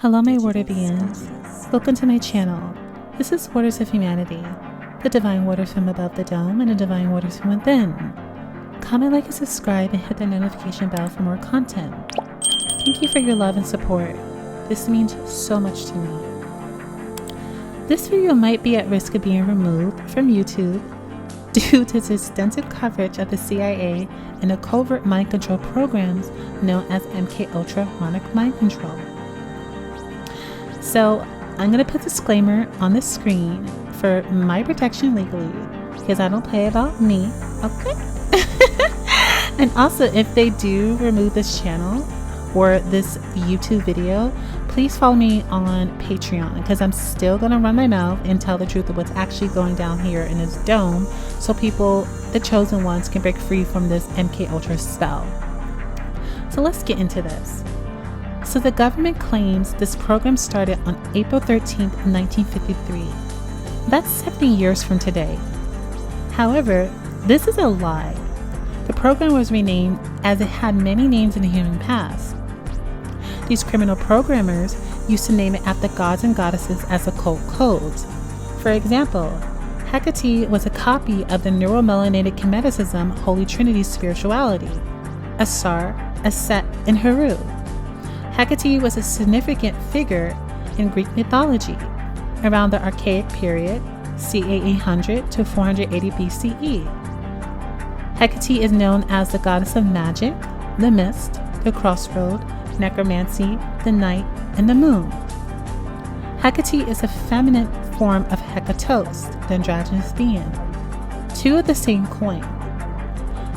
Hello, my water beings. Welcome to my channel. This is Waters of Humanity, the divine waters from above the dome and the divine waters from within. Comment, like, and subscribe, and hit the notification bell for more content. Thank you for your love and support. This means so much to me. This video might be at risk of being removed from YouTube due to its extensive coverage of the CIA and the covert mind control programs known as MK Ultra mind control. So I'm going to put a disclaimer on the screen for my protection legally, because I don't play about me, okay? And also, if they do remove this channel or this YouTube video, please follow me on Patreon, because I'm still going to run my mouth and tell the truth of what's actually going down here in this dome, so people, the chosen ones, can break free from this MK Ultra spell. So let's get into this. So the government claims this program started on April 13th, 1953. That's 70 years from today. However, this is a lie. The program was renamed as it had many names in the human past. These criminal programmers used to name it after gods and goddesses as occult codes. For example, Hecate was a copy of the neuromelanated Kemetism Holy Trinity spirituality, Asar, Aset, and Heru. Hecate was a significant figure in Greek mythology around the Archaic period, ca 800 to 480 BCE. Hecate is known as the goddess of magic, the mist, the crossroad, necromancy, the night, and the moon. Hecate is a feminine form of Hekatos, the androgynous being, two of the same coin.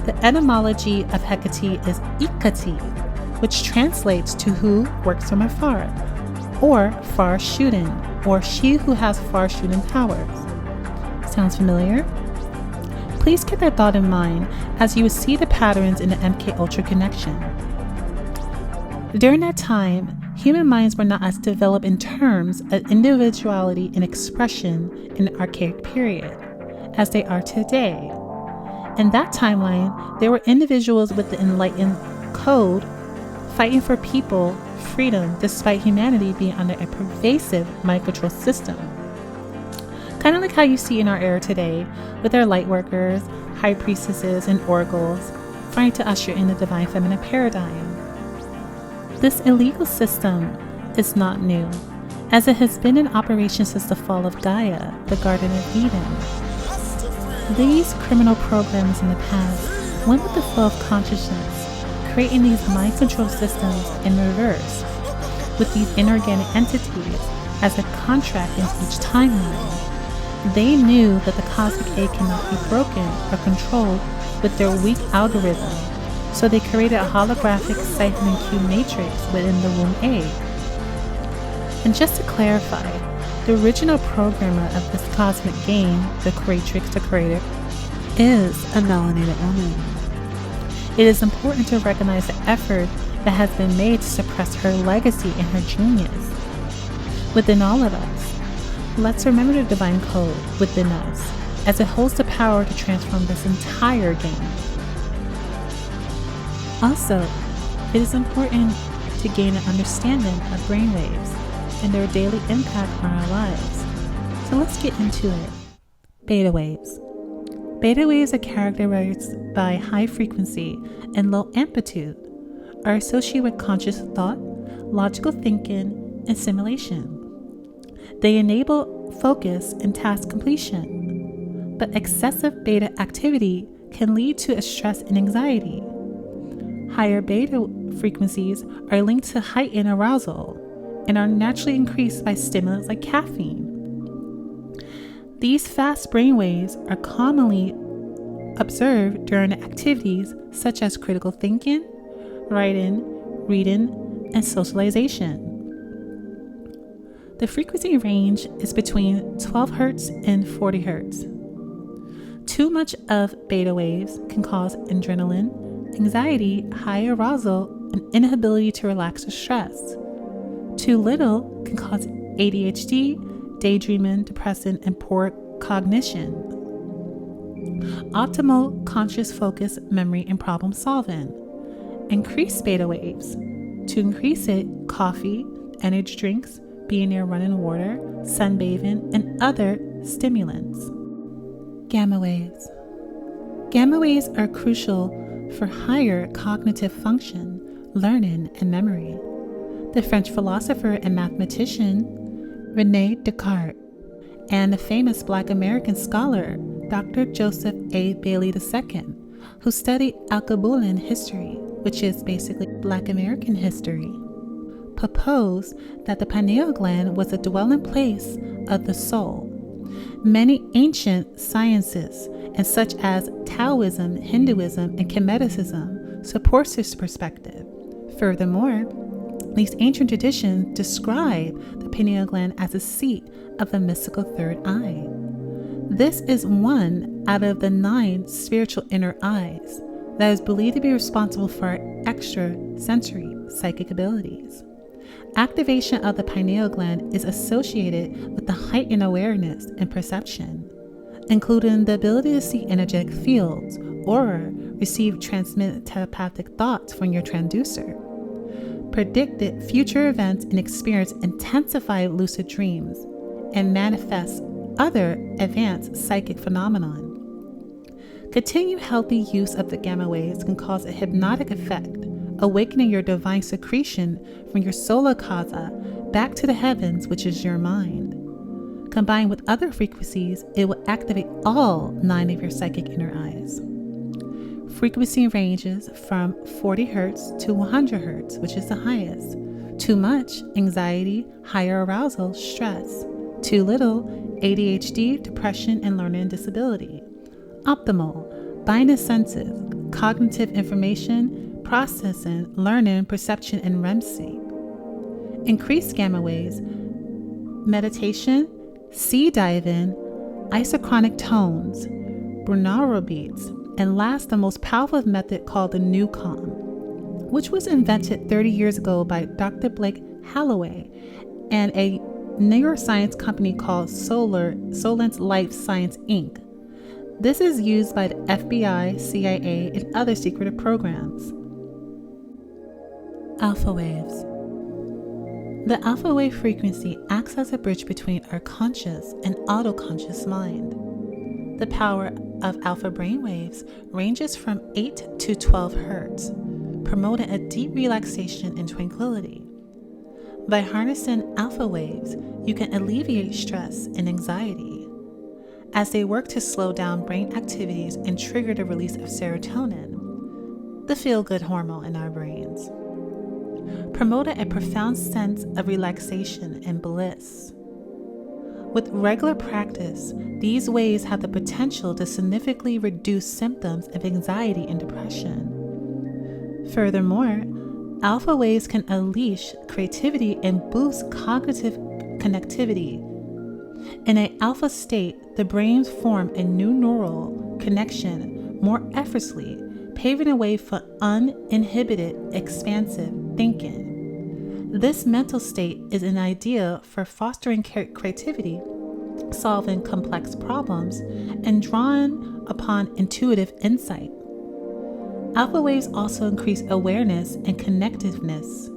The etymology of Hecate is Ikati, which translates to who works from afar, or far shooting, or she who has far shooting powers. Sounds familiar? Please keep that thought in mind as you will see the patterns in the MK Ultra connection. During that time, human minds were not as developed in terms of individuality and expression in the Archaic period as they are today. In that timeline, there were individuals with the enlightened code fighting for people freedom despite humanity being under a pervasive mind control system. Kind of like how you see in our era today with our light workers, high priestesses, and oracles trying to usher in the divine feminine paradigm. This illegal system is not new, as it has been in operation since the fall of Gaia, the Garden of Eden. These criminal programs in the past went with the flow of consciousness, creating these mind control systems in reverse, with these inorganic entities as a contract in each timeline. They knew that the cosmic A cannot be broken or controlled with their weak algorithm, so they created a holographic Cypher Q matrix within the womb A. And just to clarify, the original programmer of this cosmic game, the creatrix, the creator, is a melanated woman. It is important to recognize the effort that has been made to suppress her legacy and her genius. Within all of us, let's remember the divine code within us, as it holds the power to transform this entire game. Also, it is important to gain an understanding of brainwaves and their daily impact on our lives. So let's get into it. Beta waves. Beta waves are characterized by high frequency and low amplitude, are associated with conscious thought, logical thinking, and simulation. They enable focus and task completion, but excessive beta activity can lead to a stress and anxiety. Higher beta frequencies are linked to heightened arousal and are naturally increased by stimulants like caffeine. These fast brainwaves are commonly observed during activities such as critical thinking, writing, reading, and socialization. The frequency range is between 12 Hz and 40 Hz. Too much of beta waves can cause adrenaline, anxiety, high arousal, and inability to relax or stress. Too little can cause ADHD, daydreaming, depression, and poor cognition. Optimal conscious focus, memory, and problem solving. Increase beta waves. To increase it, coffee, energy drinks, being near running water, sunbathing, and other stimulants. Gamma waves. Gamma waves are crucial for higher cognitive function, learning, and memory. The French philosopher and mathematician René Descartes and the famous Black American scholar Dr. Joseph A. Bailey II, who studied Alkebulan history, which is basically Black American history, proposed that the pineal gland was a dwelling place of the soul. Many ancient sciences, and such as Taoism, Hinduism, and Kemetism, supports this perspective. Furthermore, these ancient traditions describe the pineal gland as a seat of the mystical third eye. This is one out of the 9 spiritual inner eyes that is believed to be responsible for our extrasensory psychic abilities. Activation of the pineal gland is associated with the heightened awareness and perception, including the ability to see energetic fields or receive transmitted telepathic thoughts from your transducer. Predicted future events and experience intensified lucid dreams and manifest other advanced psychic phenomenon. Continued healthy use of the gamma waves can cause a hypnotic effect, awakening your divine secretion from your solar casa back to the heavens, which is your mind. Combined with other frequencies, it will activate all 9 of your psychic inner eyes. Frequency ranges from 40 Hz to 100 Hz, which is the highest. Too much, anxiety, higher arousal, stress. Too little, ADHD, depression, and learning disability. Optimal, binding senses, cognitive information, processing, learning, perception, and REM sleep. Increased gamma waves, meditation, sea diving, isochronic tones, binaural beats, and last, the most powerful method called the new calm, which was invented 30 years ago by Dr. Blake Halloway and a neuroscience company called Solence Life Science Inc. This is used by the FBI, CIA, and other secretive programs. Alpha waves. The alpha wave frequency acts as a bridge between our conscious and auto-conscious mind. The power of alpha brainwaves ranges from 8 to 12 Hz, promoting a deep relaxation and tranquility. By harnessing alpha waves, you can alleviate stress and anxiety, as they work to slow down brain activities and trigger the release of serotonin, the feel-good hormone in our brains, promoting a profound sense of relaxation and bliss. With regular practice, these waves have the potential to significantly reduce symptoms of anxiety and depression. Furthermore, alpha waves can unleash creativity and boost cognitive connectivity. In an alpha state, the brains form a new neural connection more effortlessly, paving a way for uninhibited, expansive thinking. This mental state is an idea for fostering creativity, solving complex problems, and drawing upon intuitive insight. Alpha waves also increase awareness and connectiveness,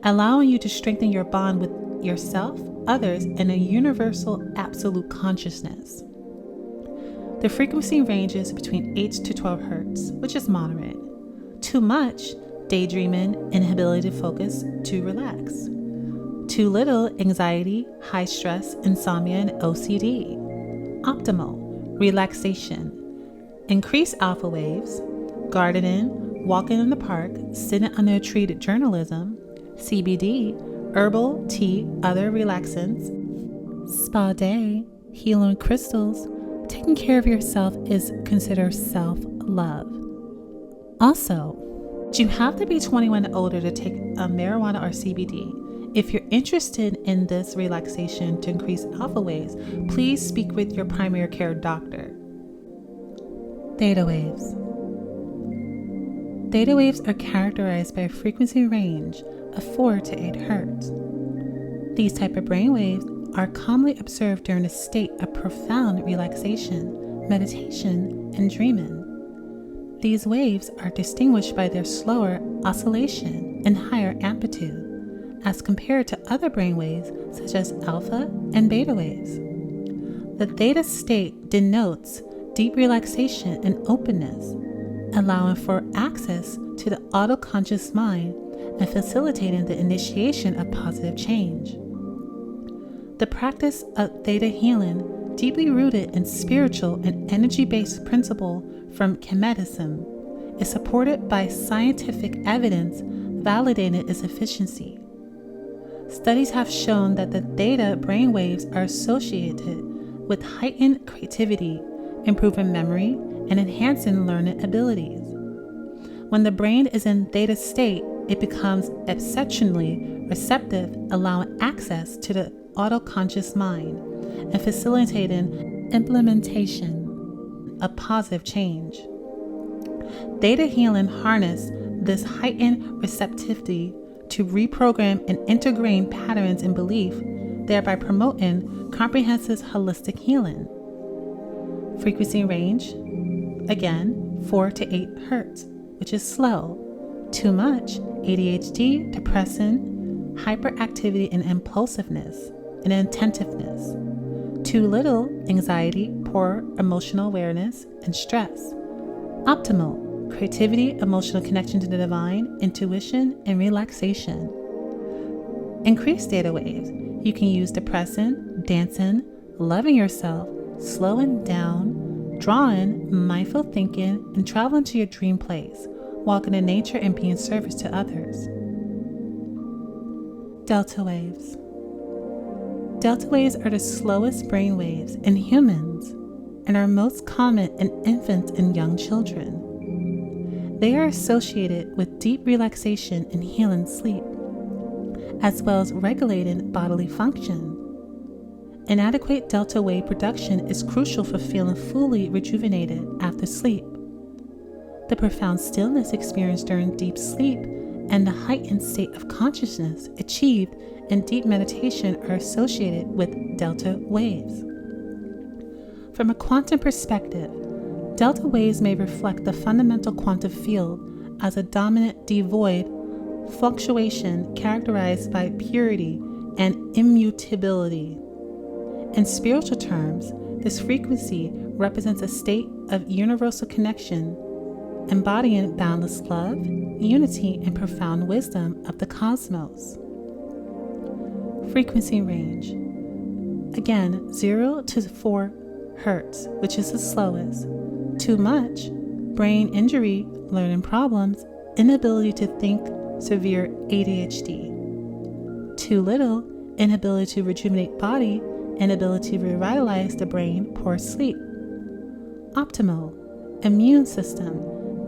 allowing you to strengthen your bond with yourself, others, and a universal absolute consciousness. The frequency ranges between 8 to 12 Hz, which is moderate. Too much, daydreaming, inability to focus, to relax. Too little, anxiety, high stress, insomnia, and OCD. Optimal, relaxation. Increased alpha waves, gardening, walking in the park, sitting under a tree, journalism, CBD, herbal, tea, other relaxants, spa day, healing crystals. Taking care of yourself is considered self-love. Also, you have to be 21 and older to take marijuana or CBD. If you're interested in this relaxation to increase alpha waves, please speak with your primary care doctor. Theta waves. Theta waves are characterized by a frequency range of 4 to 8 Hz. These type of brain waves are commonly observed during a state of profound relaxation, meditation, and dreaming. These waves are distinguished by their slower oscillation and higher amplitude, as compared to other brain waves such as alpha and beta waves. The theta state denotes deep relaxation and openness, allowing for access to the autoconscious mind and facilitating the initiation of positive change. The practice of theta healing, deeply rooted in spiritual and energy-based principle from Kemetism, is supported by scientific evidence validating its efficiency. Studies have shown that the theta brainwaves are associated with heightened creativity, improving memory, and enhancing learning abilities. When the brain is in theta state, it becomes exceptionally receptive, allowing access to the autoconscious mind and facilitating implementation of positive change. Theta healing harnesses this heightened receptivity to reprogram and integrate patterns and belief, thereby promoting comprehensive holistic healing. Frequency range, again, 4 to 8 Hz, which is slow. Too much, ADHD, depression, hyperactivity and impulsiveness, and attentiveness. Too little, anxiety, poor emotional awareness, and stress. Optimal, creativity, emotional connection to the divine, intuition, and relaxation. Increased theta waves. You can use depressing, dancing, loving yourself, slowing down, drawing, mindful thinking, and traveling to your dream place, walking in nature and being service to others. Delta waves. Delta waves are the slowest brain waves in humans and are most common in infants and young children. They are associated with deep relaxation and healing sleep, as well as regulating bodily function. Inadequate delta wave production is crucial for feeling fully rejuvenated after sleep. The profound stillness experienced during deep sleep and the heightened state of consciousness achieved in deep meditation are associated with delta waves. From a quantum perspective, delta waves may reflect the fundamental quantum field as a dominant devoid fluctuation characterized by purity and immutability. In spiritual terms, this frequency represents a state of universal connection, embodying boundless love, unity, and profound wisdom of the cosmos. Frequency range. Again, 0 to 4 Hz, which is the slowest. Too much, brain injury, learning problems, inability to think, severe ADHD. Too little, inability to rejuvenate body, inability to revitalize the brain, poor sleep. Optimal, immune system,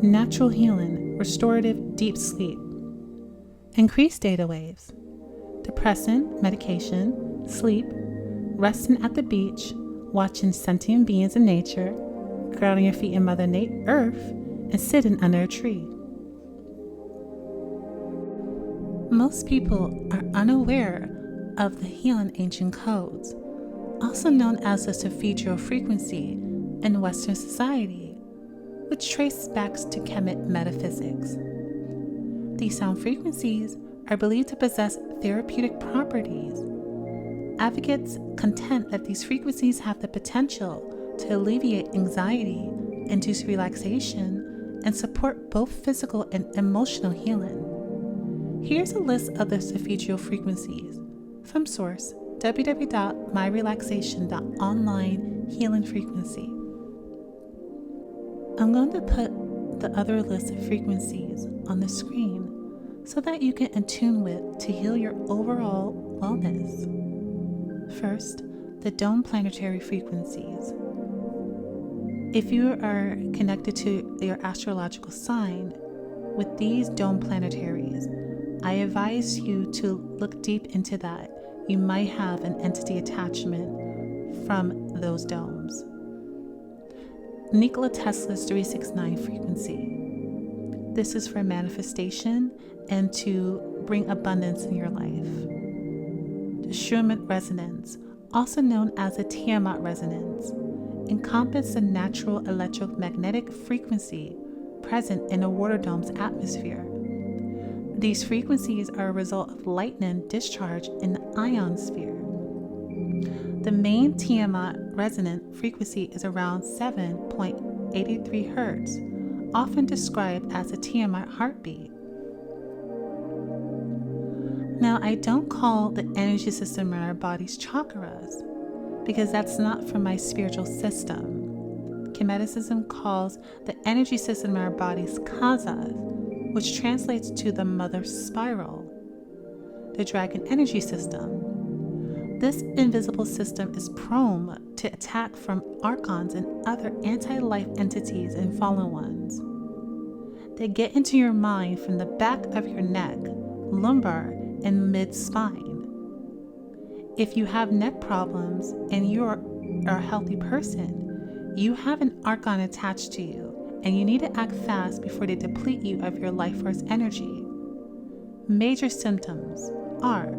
natural healing, restorative deep sleep. Increased theta waves. Depressant, medication, sleep, resting at the beach, watching sentient beings in nature, grounding your feet in Mother Earth, and sitting under a tree. Most people are unaware of the healing ancient codes, also known as the Sophiaorg frequency in Western society, which traces back to Kemet metaphysics. These sound frequencies are believed to possess therapeutic properties. Advocates contend that these frequencies have the potential to alleviate anxiety, induce relaxation, and support both physical and emotional healing. Here's a list of the Sophiaorg frequencies from source www.myrelaxation.online healing frequency. I'm going to put the other list of frequencies on the screen so that you can attune with to heal your overall wellness. First, the dome planetary frequencies. If you are connected to your astrological sign with these dome planetaries, I advise you to look deep into that. You might have an entity attachment from those domes. Nikola Tesla's 369 frequency. This is for manifestation and to bring abundance in your life. The Schumann resonance, also known as the Tiamat resonance, encompasses the natural electromagnetic frequency present in a water dome's atmosphere. These frequencies are a result of lightning discharge in the ionosphere. The main Tiamat resonant frequency is around 7.83 Hz, often described as a Tiamat heartbeat. Now, I don't call the energy system in our bodies chakras, because that's not from my spiritual system. Chemeticism calls the energy system in our bodies kasas, which translates to the mother spiral, the dragon energy system. This invisible system is prone to attack from archons and other anti-life entities and fallen ones. They get into your mind from the back of your neck, lumbar, and mid-spine. If you have neck problems and you're a healthy person, you have an archon attached to you, and you need to act fast before they deplete you of your life force energy. Major symptoms are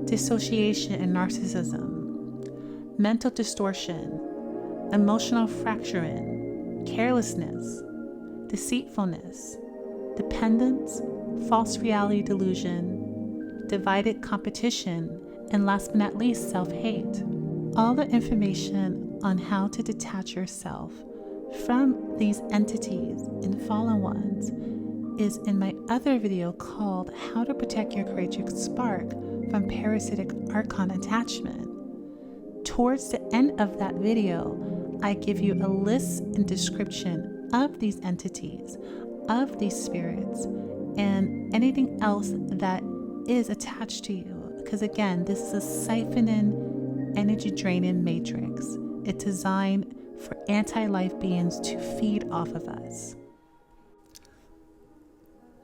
dissociation and narcissism, mental distortion, emotional fracturing, carelessness, deceitfulness, dependence, false reality delusion, divided competition, and last but not least, self-hate. All the information on how to detach yourself from these entities and fallen ones is in my other video called How to Protect Your Creative Spark from Parasitic Archon Attachment. Towards the end of that video, I give you a list and description of these entities, of these spirits, and anything else that is attached to you. Because again, this is a siphoning, energy draining matrix. It's designed for anti-life beings to feed off of us.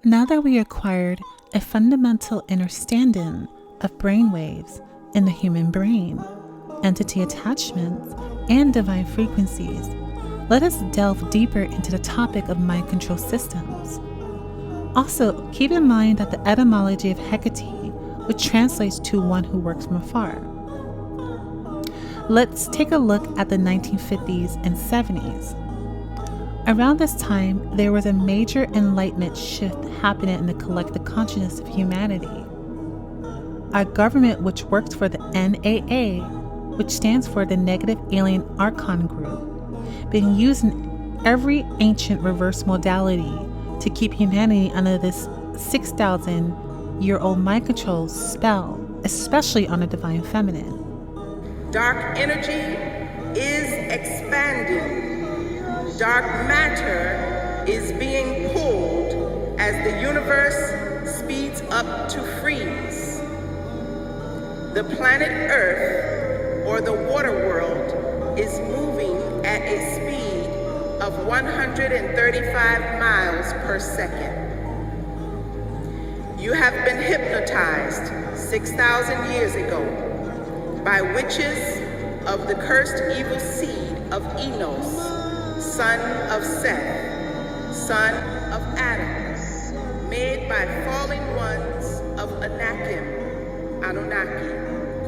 Now that we acquired a fundamental understanding of brainwaves in the human brain, entity attachments, and divine frequencies, let us delve deeper into the topic of mind control systems. Also, keep in mind that the etymology of Hecate, which translates to one who works from afar. Let's take a look at the 1950s and 70s. Around this time, there was a major enlightenment shift happening in the collective consciousness of humanity. Our government, which works for the NAA, which stands for the Negative Alien Archon Group, been using every ancient reverse modality to keep humanity under this 6,000-year-old mind control spell, especially on the divine feminine. Dark energy is expanding. Dark matter is being pulled as the universe speeds up to freeze. The planet Earth, or the water world, is moving at a speed of 135 miles per second. You have been hypnotized 6,000 years ago by witches of the cursed evil seed of Enos, son of Seth, son of Adam, made by fallen ones of Anunnaki,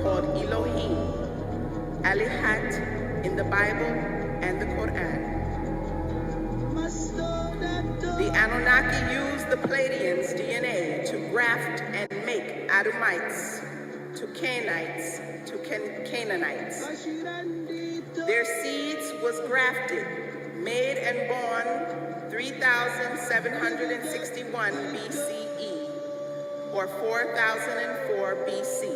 called Elohim, Alihat in the Bible and the Quran. The Anunnaki used the Pleiadians' DNA to graft and make Adamites to Cainites to Canaanites. Their seeds was grafted, made and born 3,761 BCE or 4004 BC,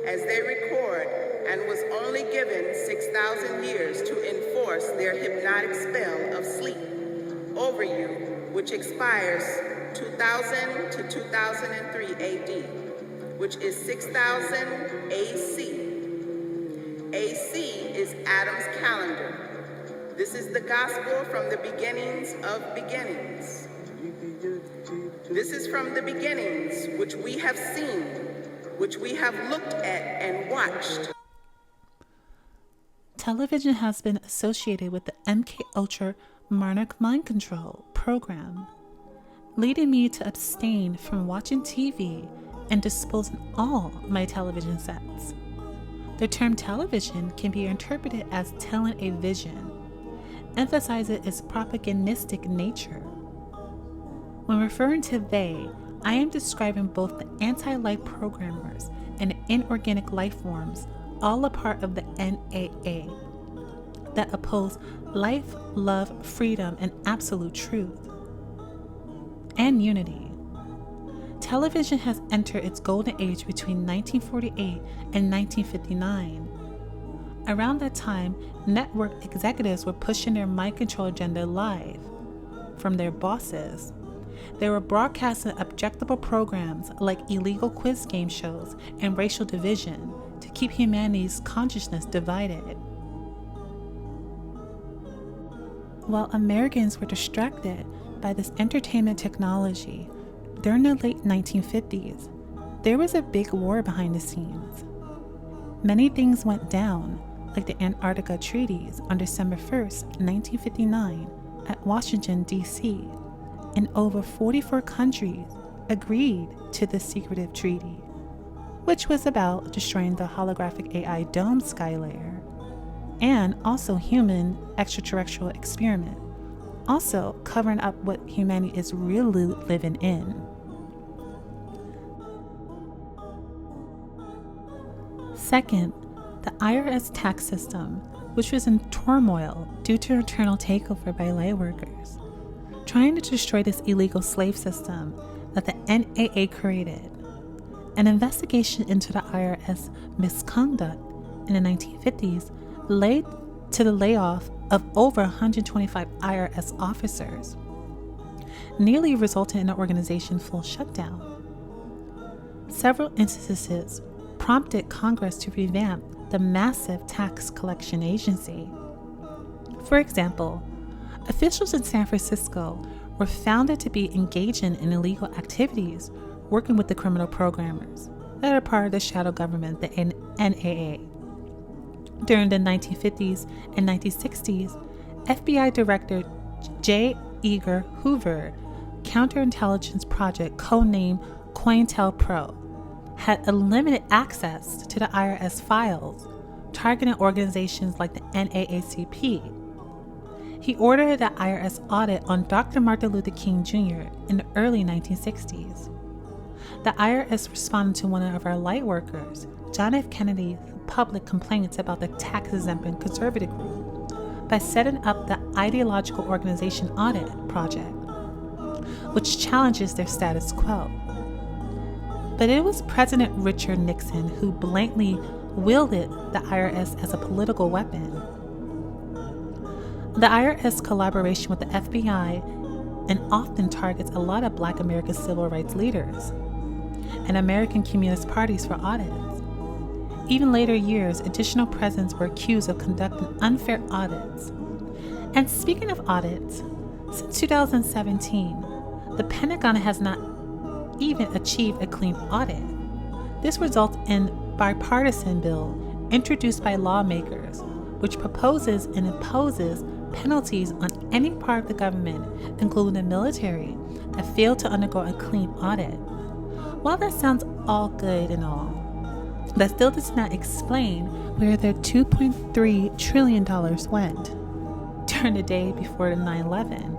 as they record, and was only given 6,000 years to enforce their hypnotic spell of sleep over you, which expires 2000 to 2003 AD, which is 6000 AC. AC is Adam's calendar. This is the gospel from the beginnings of beginnings. This is from the beginnings, which we have seen, which we have looked at and watched. Television has been associated with the MK Ultra Monarch Mind Control program, leading me to abstain from watching TV and disposing all my television sets. The term television can be interpreted as telling a vision, emphasizing its propagandistic nature. When referring to they, I am describing both the anti-life programmers and inorganic life forms, all a part of the NAA, that oppose life, love, freedom, and absolute truth, and unity. Television has entered its golden age between 1948 and 1959. Around that time, network executives were pushing their mind control agenda live from their bosses. They were broadcasting objectionable programs like illegal quiz game shows and racial division to keep humanity's consciousness divided. While Americans were distracted by this entertainment technology during the late 1950s, there was a big war behind the scenes. Many things went down, like the Antarctica Treaties on December 1st, 1959 at Washington, D.C., and over 44 countries agreed to this secretive treaty, which was about destroying the holographic AI dome sky layer, and also human extraterrestrial experiment, also covering up what humanity is really living in. Second, the IRS tax system, which was in turmoil due to internal takeover by lightworkers, trying to destroy this illegal slave system that the NAA created. An investigation into the IRS misconduct in the 1950s led to the layoff of over 125 IRS officers, nearly resulting in the organization's full shutdown. Several instances prompted Congress to revamp the massive tax collection agency. For example, officials in San Francisco were found to be engaging in illegal activities working with the criminal programmers that are part of the shadow government, the NAA. During the 1950s and 1960s, FBI Director J. Edgar Hoover counterintelligence project codenamed COINTELPRO had unlimited access to the IRS files, targeting organizations like the NAACP. He ordered the IRS audit on Dr. Martin Luther King Jr. in the early 1960s. The IRS responded to one of our light workers, John F. Kennedy's public complaints about the tax-exempt conservative group by setting up the Ideological Organization Audit Project, which challenges their status quo. But it was President Richard Nixon who blatantly wielded the IRS as a political weapon. The IRS collaboration with the FBI and often targets a lot of Black American civil rights leaders and American Communist parties for audits. Even later years, additional presidents were accused of conducting unfair audits. And speaking of audits, since 2017, the Pentagon has not even achieved a clean audit. This results in a bipartisan bill introduced by lawmakers, which proposes and imposes penalties on any part of the government, including the military, that fail to undergo a clean audit. While that sounds all good and all, that still does not explain where the $2.3 trillion went during the day before the 9/11.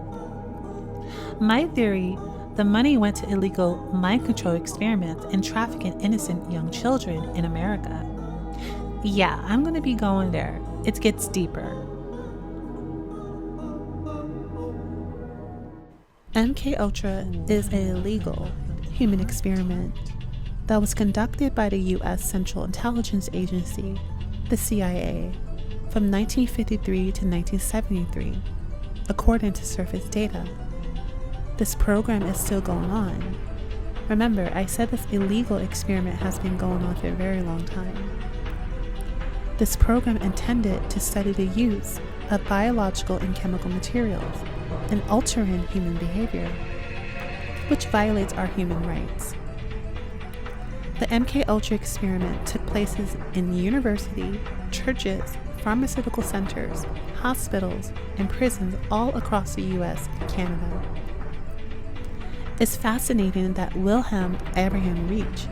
My theory, the money went to illegal mind control experiments and trafficking innocent young children in America. Yeah, I'm going to be going there. It gets deeper. MKUltra is an illegal human experiment that was conducted by the U.S. Central Intelligence Agency, the CIA, from 1953 to 1973, according to surface data. This program is still going on. Remember, I said this illegal experiment has been going on for a very long time. This program intended to study the use of biological and chemical materials in altering human behavior, which violates our human rights. The MKUltra experiment took place in universities, churches, pharmaceutical centers, hospitals, and prisons all across the U.S. and Canada. It's fascinating that Wilhelm Abraham Reich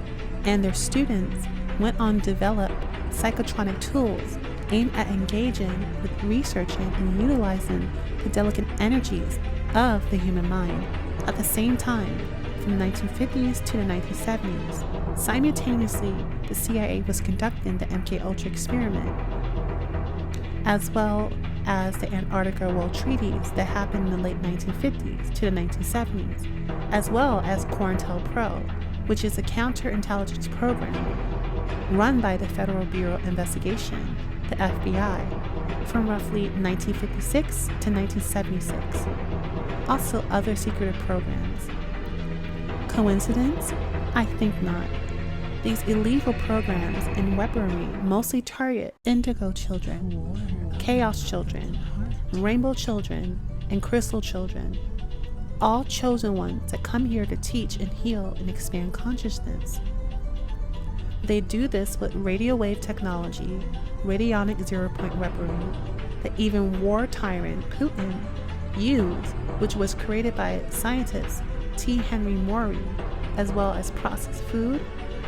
and their students went on to develop psychotronic tools aimed at engaging with researching and utilizing the delicate energies of the human mind at the same time from the 1950s to the 1970s. Simultaneously, the CIA was conducting the MKUltra experiment, as well as the Antarctica World Treaties that happened in the late 1950s to the 1970s, as well as COINTELPRO, which is a counterintelligence program run by the Federal Bureau of Investigation, the FBI, from roughly 1956 to 1976. Also other secretive programs. Coincidence? I think not. These illegal programs and weaponry mostly target indigo children, chaos children, rainbow children, and crystal children, all chosen ones that come here to teach and heal and expand consciousness. They do this with radio wave technology, radionic zero-point weaponry that even war tyrant Putin used, which was created by scientist T. Henry Morey, as well as processed food,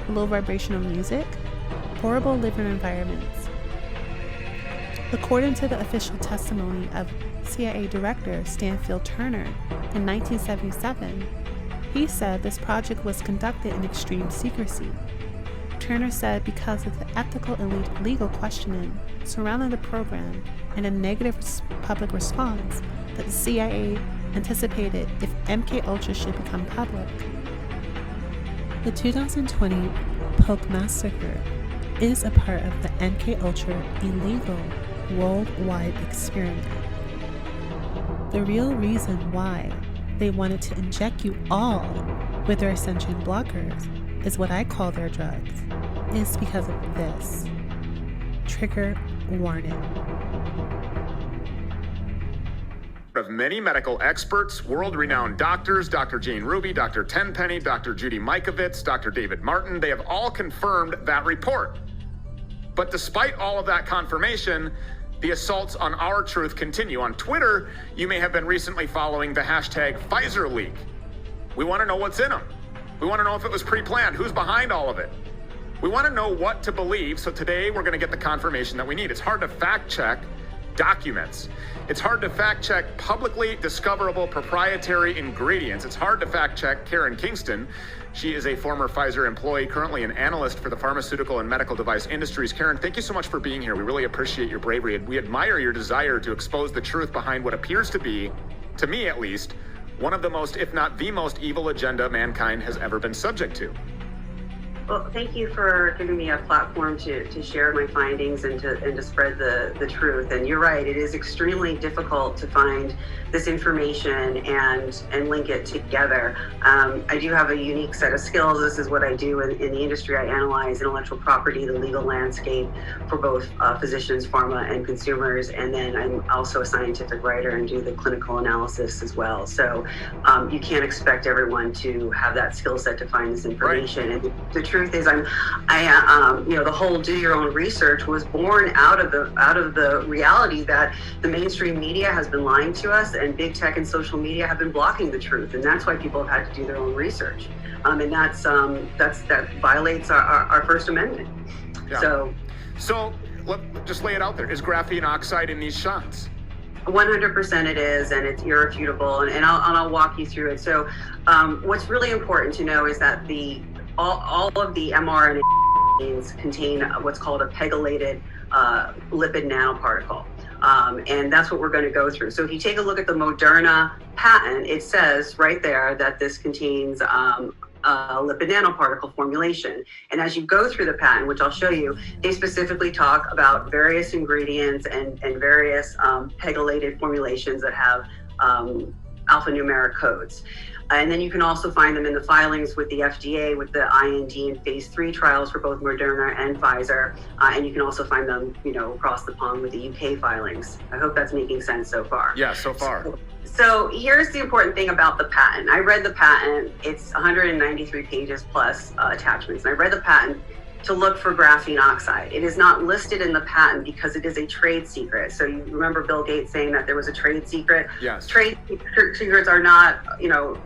low vibrational music, horrible living environments. According to the official testimony of CIA Director Stanfield Turner in 1977, he said this project was conducted in extreme secrecy. Turner said because of the ethical and legal questioning surrounding the program and a negative public response that the CIA anticipated if MKUltra should become public. The 2020 Polk Massacre is a part of the MKUltra illegal worldwide experiment. The real reason why they wanted to inject you all with their ascension blockers is what I call their drugs, is because of this. Trigger warning. Of many medical experts, world-renowned doctors, Dr. Jane Ruby, Dr. Tenpenny, Dr. Judy Mikovits, Dr. David Martin, they have all confirmed that report. But despite all of that confirmation, the assaults on our truth continue. On Twitter, you may have been recently following the hashtag Pfizer leak. We want to know what's in them. We want to know if it was pre-planned, who's behind all of it. We want to know what to believe, so today we're going to get the confirmation that we need. It's hard to fact-check documents. It's hard to fact-check publicly discoverable proprietary ingredients. It's hard to fact-check Karen Kingston. She is a former Pfizer employee, currently an analyst for the pharmaceutical and medical device industries. Karen, thank you so much for being here. We really appreciate your bravery, and we admire your desire to expose the truth behind what appears to be, to me at least, one of the most, if not the most evil agenda mankind has ever been subject to. Well, thank you for giving me a platform to share my findings and to spread the truth. And you're right, it is extremely difficult to find this information and link it together. I do have a unique set of skills. This is what I do in the industry. I analyze intellectual property, the legal landscape for both physicians, pharma, and consumers. And then I'm also a scientific writer and do the clinical analysis as well. So you can't expect everyone to have that skill set to find this information. Right. And the truth is, the whole do your own research was born out of the reality that the mainstream media has been lying to us, and big tech and social media have been blocking the truth, and that's why people have had to do their own research, and that violates our First Amendment. Yeah. So let just lay it out there. Is graphene oxide in these shots? 100% it is, and it's irrefutable, and I'll walk you through it. So what's really important to know is that all of the mRNA contain what's called a pegylated lipid nanoparticle. And that's what we're going to go through. So if you take a look at the Moderna patent, it says right there that this contains a lipid nanoparticle formulation. And as you go through the patent, which I'll show you, they specifically talk about various ingredients and various pegylated formulations that have alphanumeric codes. And then you can also find them in the filings with the FDA, with the IND and phase 3 trials for both Moderna and Pfizer. And you can also find them, across the pond with the UK filings. I hope that's making sense so far. Yeah, so far. So here's the important thing about the patent. I read the patent. It's 193 pages plus attachments. And I read the patent to look for graphene oxide. It is not listed in the patent because it is a trade secret. So you remember Bill Gates saying that there was a trade secret? Yes. Trade secrets are not,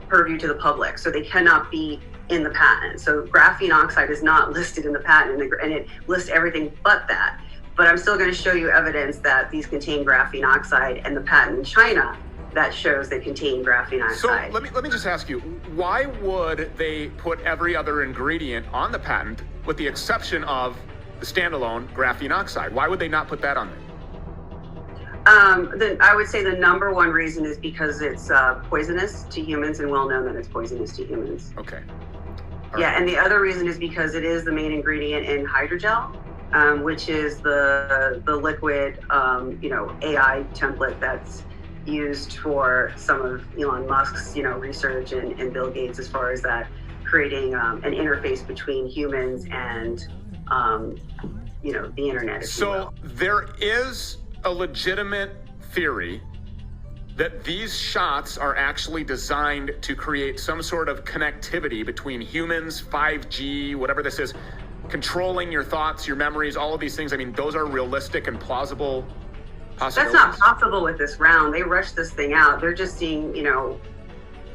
purview to the public, so they cannot be in the patent. So graphene oxide is not listed in the patent, and it lists everything but that. But I'm still going to show you evidence that these contain graphene oxide, and the patent in China that shows they contain graphene So oxide. let me just ask you, why would they put every other ingredient on the patent with the exception of the standalone graphene oxide? Why would they not put that on there? I would say the number one reason is because it's poisonous to humans, and well known that it's poisonous to humans. Okay. Yeah, and the other reason is because it is the main ingredient in hydrogel, which is the liquid, AI template that's used for some of Elon Musk's, research and Bill Gates as far as that creating an interface between humans and, the internet. So there is a legitimate theory that these shots are actually designed to create some sort of connectivity between humans, 5G, whatever this is, controlling your thoughts, your memories, all of these things. I mean, those are realistic and plausible possibilities. That's not possible with this round. They rushed this thing out. They're just seeing,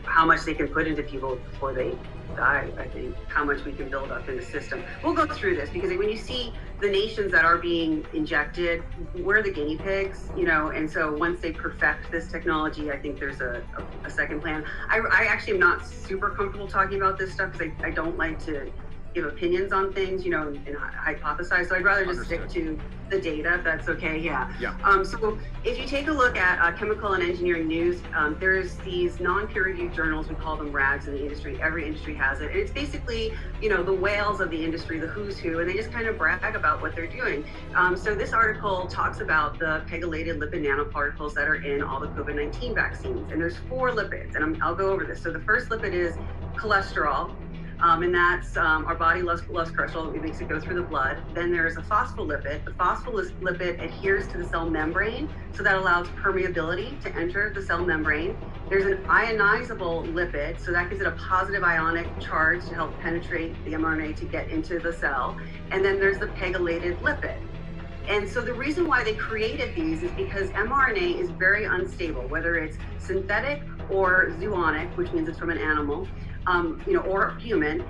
how much they can put into people before they die, I think, how much we can build up in the system. We'll go through this because when you see the nations that are being injected, we're the guinea pigs, and so once they perfect this technology, I think there's a second plan. I actually am not super comfortable talking about this stuff because I don't like to give opinions on things, and hypothesize. So I'd rather just stick to the data, if that's okay. Yeah. So if you take a look at Chemical and Engineering News, there's these non-peer-reviewed journals, we call them rags in the industry. Every industry has it. And it's basically, the whales of the industry, the who's who, and they just kind of brag about what they're doing. So this article talks about the pegylated lipid nanoparticles that are in all the COVID-19 vaccines. And there's 4 lipids, and I'll go over this. So the first lipid is cholesterol. And that's our body loves cholesterol. It makes it go through the blood. Then there's a phospholipid. The phospholipid adheres to the cell membrane, so that allows permeability to enter the cell membrane. There's an ionizable lipid, so that gives it a positive ionic charge to help penetrate the mRNA to get into the cell. And then there's the pegylated lipid. And so the reason why they created these is because mRNA is very unstable, whether it's synthetic or zoonotic, which means it's from an animal, or human.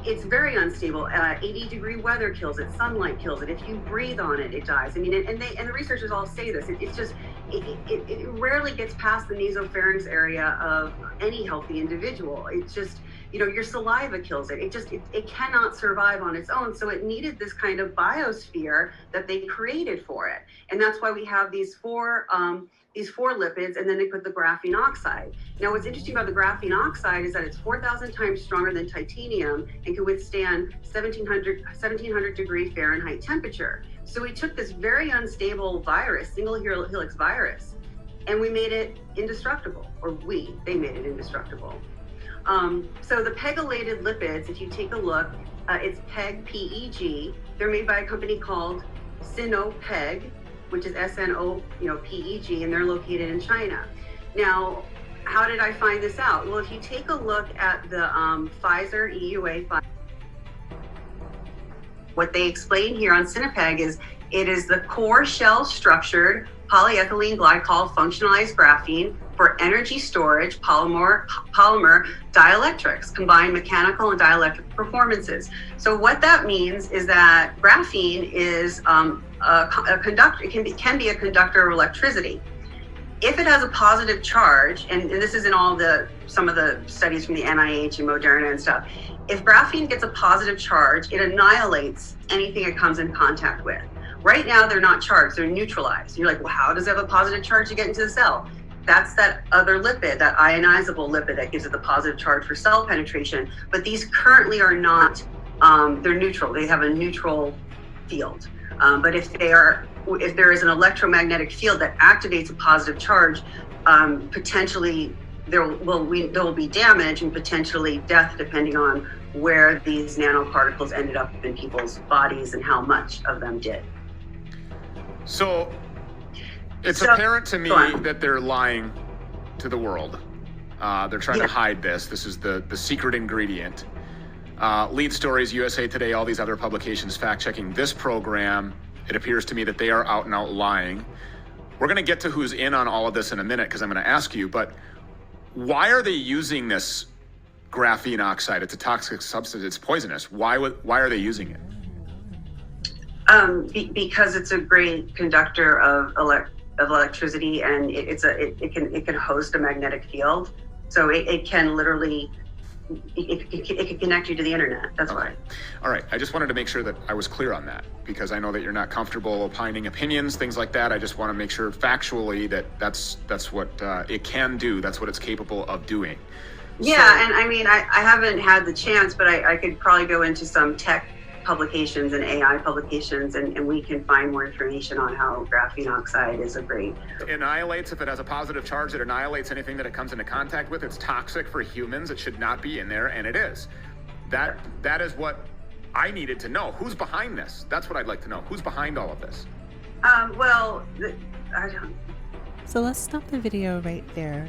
It's very unstable. 80-degree weather kills it. Sunlight kills it. If you breathe on it, it dies. I mean, and the researchers all say this. It rarely gets past the nasopharynx area of any healthy individual. It's just, your saliva kills it. It cannot survive on its own. So it needed this kind of biosphere that they created for it. And that's why we have these four lipids, and then they put the graphene oxide. Now, what's interesting about the graphene oxide is that it's 4,000 times stronger than titanium and can withstand 1700 degree Fahrenheit temperature. So we took this very unstable virus, single helix virus, and we made it indestructible, or they made it indestructible. So the pegylated lipids, if you take a look, it's PEG. They're made by a company called Sinopeg, which is SNOPEG, and they're located in China. Now, how did I find this out? Well, if you take a look at the Pfizer EUA, what they explain here on Sinopeg is it is the core shell structured polyethylene glycol functionalized graphene for energy storage polymer dielectrics, combined mechanical and dielectric performances. So what that means is that graphene is a conductor. It can be a conductor of electricity. If it has a positive charge, and this is in some of the studies from the NIH and Moderna and stuff, if graphene gets a positive charge, it annihilates anything it comes in contact with. Right now, they're not charged, they're neutralized. You're like, well, how does it have a positive charge to get into the cell? That's that other lipid, that ionizable lipid that gives it the positive charge for cell penetration. But these currently are not, they're neutral. They have a neutral field. But if there is an electromagnetic field that activates a positive charge, potentially there will be damage and potentially death, depending on where these nanoparticles ended up in people's bodies and how much of them did. So it's apparent to me that they're lying to the world. They're trying to hide this. This is the secret ingredient. Lead Stories, USA Today, all these other publications fact-checking this program. It appears to me that they are out and out lying. We're going to get to who's in on all of this in a minute because I'm going to ask you, but why are they using this graphene oxide? It's a toxic substance. It's poisonous. Why are they using it? Because it's a great conductor of electricity, and it can host a magnetic field. So it can literally, it can connect you to the internet. That's why. All right. I just wanted to make sure that I was clear on that, because I know that you're not comfortable opining opinions, things like that. I just want to make sure factually that that's what it can do. That's what it's capable of doing. Yeah, and I mean, I haven't had the chance, but I could probably go into some tech publications and AI publications, and we can find more information on how graphene oxide is a great... It annihilates, if it has a positive charge, it annihilates anything that it comes into contact with. It's toxic for humans. It should not be in there, and it is. That is what I needed to know. Who's behind this? That's what I'd like to know. Who's behind all of this? I don't... So let's stop the video right there.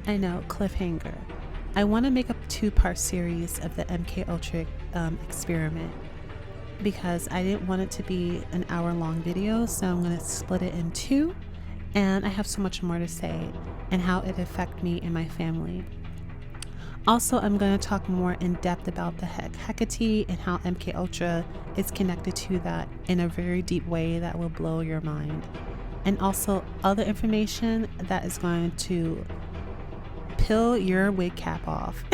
I know, cliffhanger. I want to make a 2-part series of the MK Ultra experiment, because I didn't want it to be an hour-long video, so I'm going to split it in 2, and I have so much more to say and how it affected me and my family. Also, I'm going to talk more in depth about the Hecate and how MK Ultra is connected to that in a very deep way that will blow your mind, and also other information that is going to peel your wig cap off.